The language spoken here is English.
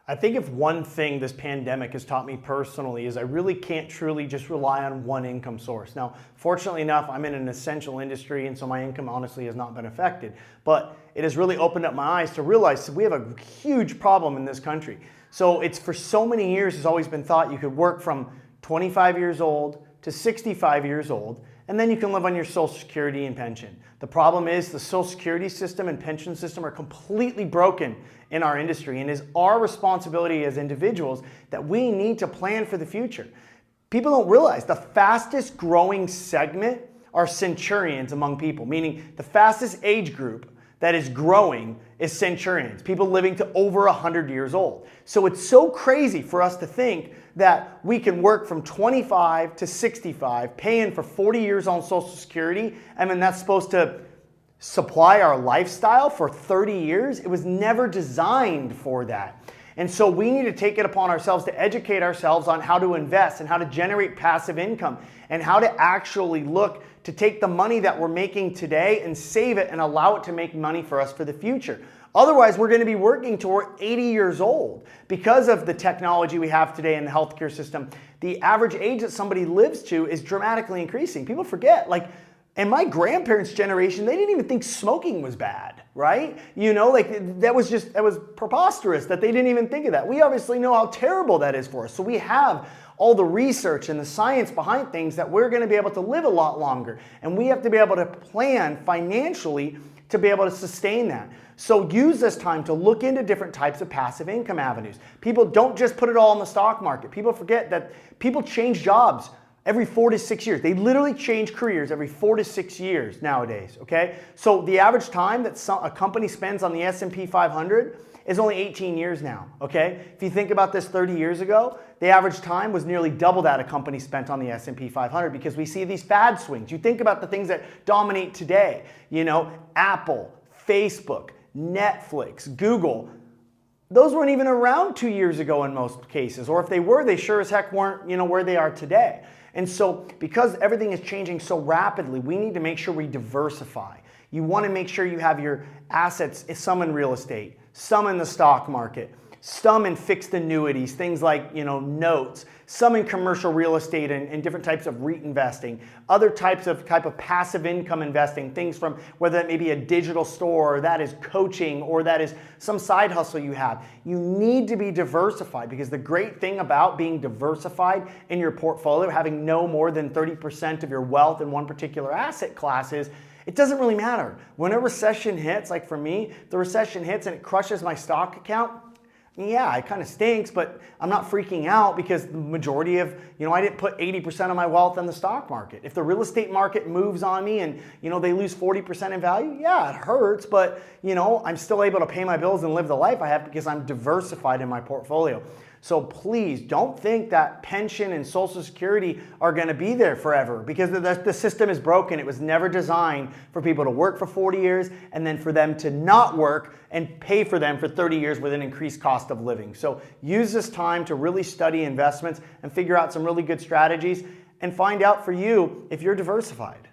I think if one thing this pandemic has taught me personally is I really can't truly just rely on one income source. Now, fortunately enough, I'm in an essential industry, and so my income honestly has not been affected. But it has really opened up my eyes to realize that we have a huge problem in this country. So it's for so many years has always been thought you could work from 25 years old to 65 years old, and then you can live on your Social Security and pension. The problem is the Social Security system and pension system are completely broken in our industry, and it is our responsibility as individuals that we need to plan for the future. People don't realize the fastest growing segment are centurions among people, meaning the fastest age group that is growing is centurions, people living to over 100 years old. So it's so crazy for us to think that we can work from 25 to 65, paying for 40 years on Social Security, and then that's supposed to supply our lifestyle for 30 years. It was never designed for that. And so we need to take it upon ourselves to educate ourselves on how to invest and how to generate passive income and how to actually look to take the money that we're making today and save it and allow it to make money for us for the future. Otherwise, we're going to be working till we're 80 years old. Because of the technology we have today in the healthcare system, the average age that somebody lives to is dramatically increasing. People forget, like, in my grandparents' generation, they didn't even think smoking was bad, right? You know, like that was preposterous that they didn't even think of that. We obviously know how terrible that is for us. So we have all the research and the science behind things that we're going to be able to live a lot longer. And we have to be able to plan financially to be able to sustain that. So use this time to look into different types of passive income avenues. People don't just put it all in the stock market. People forget that people change jobs every 4 to 6 years. They literally change careers every 4 to 6 years nowadays, okay? So the average time that a company spends on the S&P 500 is only 18 years now, okay? If you think about this 30 years ago, the average time was nearly double that a company spent on the S&P 500 because we see these fad swings. You think about the things that dominate today, you know, Apple, Facebook, Netflix, Google. Those weren't even around 2 years ago in most cases, or if they were, they sure as heck weren't, you know, where they are today. And so because everything is changing so rapidly, we need to make sure we diversify. You want to make sure you have your assets, some in real estate, some in the stock market, some in fixed annuities, things like, you know, notes, some in commercial real estate and different types of REIT investing, other type of passive income investing, things from whether that may be a digital store, or that is coaching, or that is some side hustle you have. You need to be diversified because the great thing about being diversified in your portfolio, having no more than 30% of your wealth in one particular asset class is, it doesn't really matter. When a recession hits, like for me, the recession hits and it crushes my stock account, yeah, it kind of stinks, but I'm not freaking out because the majority of, you know, I didn't put 80% of my wealth in the stock market. If the real estate market moves on me and, you know, they lose 40% in value, yeah, it hurts, but, you know, I'm still able to pay my bills and live the life I have because I'm diversified in my portfolio. So please don't think that pension and Social Security are going to be there forever because the system is broken. It was never designed for people to work for 40 years and then for them to not work and pay for them for 30 years with an increased cost of living. So use this time to really study investments and figure out some really good strategies and find out for you if you're diversified.